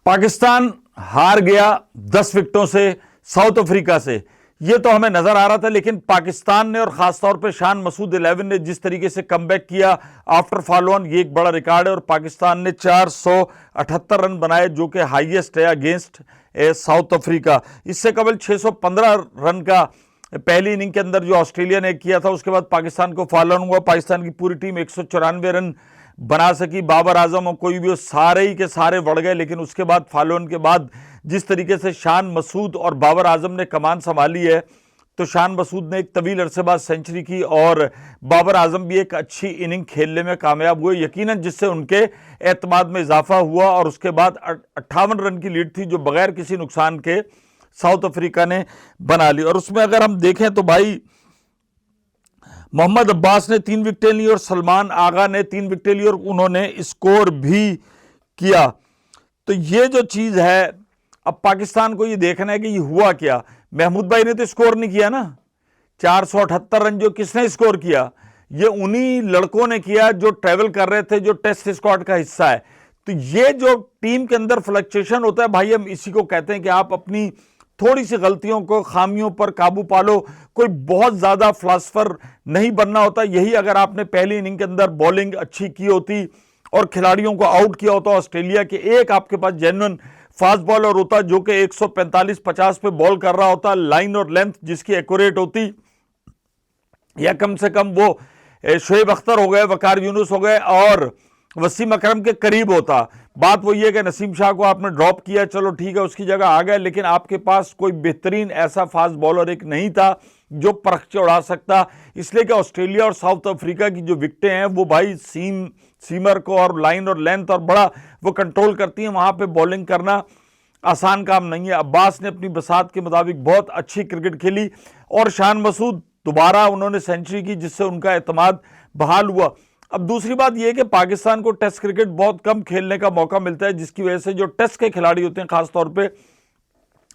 पाकिस्तान हार गया 10 विकेटों से साउथ अफ्रीका से, ये तो हमें नजर आ रहा था। लेकिन पाकिस्तान ने और खासतौर पे शान मसूद 11 ने जिस तरीके से कमबैक किया आफ्टर फॉलो ऑन, ये एक बड़ा रिकॉर्ड है। और पाकिस्तान ने 478 रन बनाए जो कि हाईएस्ट है अगेंस्ट साउथ अफ्रीका। इससे कबल 615 रन का पहली इनिंग के अंदर जो ऑस्ट्रेलिया ने किया था, उसके बाद पाकिस्तान को फॉलो ऑन हुआ। पाकिस्तान की पूरी टीम 194 रन बना सकी। बाबर आजम और कोई भी वो सारे ही के सारे बढ़ गए। लेकिन उसके बाद फॉलो ऑन के बाद जिस तरीके से शान मसूद और बाबर आजम ने कमान संभाली है, तो शान मसूद ने एक तवील अरसे बाद सेंचुरी की और बाबर आजम भी एक अच्छी इनिंग खेलने में कामयाब हुए, यकीनन जिससे उनके एतमाद में इजाफा हुआ। और उसके बाद 58 रन की लीड थी जो बगैर किसी नुकसान के साउथ अफ्रीका ने बना ली। और उसमें अगर हम देखें तो भाई मोहम्मद अब्बास ने 3 विकेटें ली और सलमान आगा ने 3 विकेटें ली और उन्होंने स्कोर भी किया। तो ये जो चीज है, अब पाकिस्तान को ये देखना है कि ये हुआ क्या। महमूद भाई ने तो स्कोर नहीं किया ना। 478 रन जो किसने स्कोर किया, ये उन्हीं लड़कों ने किया जो ट्रेवल कर रहे थे, जो टेस्ट स्क्वाड का हिस्सा है। तो ये जो टीम के अंदर फ्लक्चुएशन होता है भाई, हम इसी को कहते हैं कि आप अपनी थोड़ी सी गलतियों को, खामियों पर काबू पालो। कोई बहुत ज्यादा फिलॉसफर नहीं बनना होता। यही अगर आपने पहली इनिंग के अंदर बॉलिंग अच्छी की होती और खिलाड़ियों को आउट किया होता ऑस्ट्रेलिया के, एक आपके पास जेन्युइन फास्ट बॉलर होता जो कि 145-50 पे बॉल कर रहा होता, लाइन और लेंथ जिसकी एक्यूरेट होती, या कम से कम वो शोएब अख्तर हो गए, वकार यूनुस हो गए और वसीम अकरम के करीब होता। बात वही है कि नसीम शाह को आपने ड्रॉप किया, चलो ठीक है उसकी जगह आ गए, लेकिन आपके पास कोई बेहतरीन ऐसा फास्ट बॉलर एक नहीं था जो परख उड़ा सकता। इसलिए कि ऑस्ट्रेलिया और साउथ अफ्रीका की जो विकेटें हैं वो भाई सीमर को और लाइन और लेंथ और बड़ा वो कंट्रोल करती हैं। वहां पे बॉलिंग करना आसान काम नहीं है। अब्बास ने अपनी बसात के मुताबिक बहुत अच्छी क्रिकेट खेली और शान मसूद दोबारा उन्होंने सेंचुरी की जिससे उनका एतमाद बहाल हुआ। अब दूसरी बात यह है कि पाकिस्तान को टेस्ट क्रिकेट बहुत कम खेलने का मौका मिलता है, जिसकी वजह से जो टेस्ट के खिलाड़ी होते हैं खासतौर पे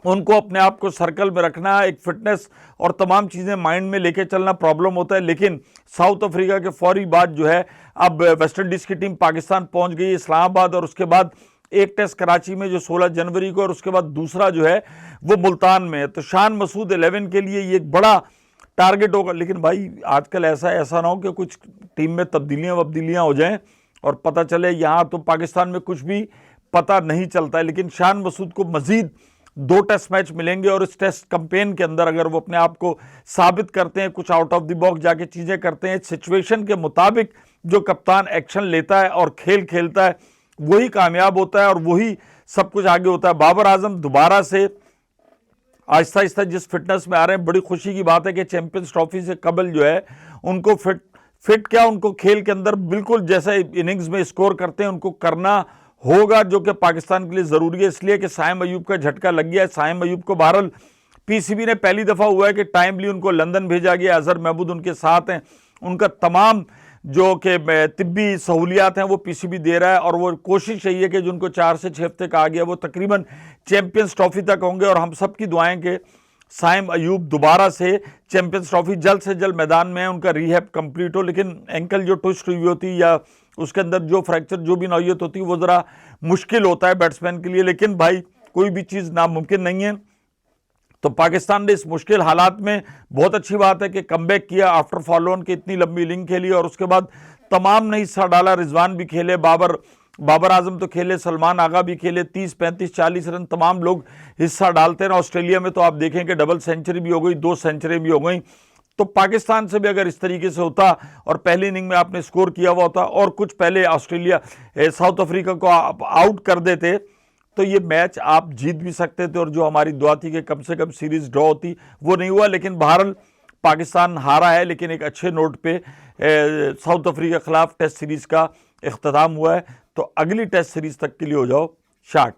उनको अपने आप को सर्कल में रखना, एक फिटनेस और तमाम चीज़ें माइंड में लेके चलना प्रॉब्लम होता है। लेकिन साउथ अफ्रीका के फौरी बाद जो है, अब वेस्ट इंडीज़ की टीम पाकिस्तान पहुंच गई इस्लामाबाद, और उसके बाद एक टेस्ट कराची में जो 16 जनवरी को, और उसके बाद दूसरा जो है वो मुल्तान में है। तो शान मसूद 11 के लिए ये एक बड़ा टारगेट होगा। लेकिन भाई आजकल ऐसा ना हो कि कुछ टीम में तब्दीलियां हो जाएं और पता चले यहाँ तो पाकिस्तान में कुछ भी पता नहीं चलता है। लेकिन शान मसूद को मजीद 2 टेस्ट मैच मिलेंगे और इस टेस्ट कैंपेन के अंदर अगर वो अपने आप को साबित करते हैं, कुछ आउट ऑफ द बॉक्स जाके चीज़ें करते हैं, सिचुएशन के मुताबिक जो कप्तान एक्शन लेता है और खेल खेलता है वही कामयाब होता है और वही सब कुछ आगे होता है। बाबर आजम दोबारा से आहिस्ता आहिस्ता जिस फिटनेस में आ रहे हैं, बड़ी खुशी की बात है कि चैंपियंस ट्रॉफी से कबल जो है उनको फिट क्या, उनको खेल के अंदर बिल्कुल जैसे इनिंग्स में स्कोर करते हैं उनको करना होगा, जो कि पाकिस्तान के लिए जरूरी है। इसलिए कि साइम अयूब का झटका लग गया है। साइम अयूब को बहरहाल पीसीबी ने पहली दफा हुआ है कि टाइमली उनको लंदन भेजा गया। अजहर महमूद उनके साथ हैं, उनका तमाम जो कि तिब्बी सहूलियात हैं वो पीसीबी दे रहा है और वो कोशिश यही है कि जो उनको 4 से 6 हफ्ते कहा गया वो तकरीबन चैंपियंस ट्रॉफी तक होंगे। और हम सब की दुआएं कि साइम अयूब दोबारा से चैंपियंस ट्रॉफी जल्द से जल्द मैदान में है, उनका रिहैब कंप्लीट हो। लेकिन एंकल जो ट्विस्ट हुई होती या उसके अंदर जो फ्रैक्चर जो भी नौयत होती है वो ज़रा मुश्किल होता है बैट्समैन के लिए। लेकिन भाई कोई भी चीज़ नामुमकिन नहीं है। तो पाकिस्तान ने इस मुश्किल हालात में, बहुत अच्छी बात है कि कमबैक किया आफ्टर फॉलो ऑन की, इतनी लंबी इनिंग खेली और उसके बाद तमाम ने हिस्सा डाला। रिजवान भी खेले, बाबर आजम तो खेले, सलमान आगा भी खेले, 30, 35, 40 रन तमाम लोग हिस्सा डालते हैं। ऑस्ट्रेलिया में तो आप देखें कि डबल सेंचुरी भी हो गई, 2 सेंचुरी भी हो गई। तो पाकिस्तान से भी अगर इस तरीके से होता और पहली इनिंग में आपने स्कोर किया हुआ होता और कुछ पहले ऑस्ट्रेलिया साउथ अफ्रीका को आप आउट कर देते तो ये मैच आप जीत भी सकते थे। और जो हमारी दुआ थी कि कम से कम सीरीज ड्रॉ होती, वो नहीं हुआ। लेकिन बहरहाल पाकिस्तान हारा है, लेकिन एक अच्छे नोट पे साउथ अफ्रीका के खिलाफ टेस्ट सीरीज का इख्तिताम हुआ है। तो अगली टेस्ट सीरीज तक के लिए हो जाओ शाट।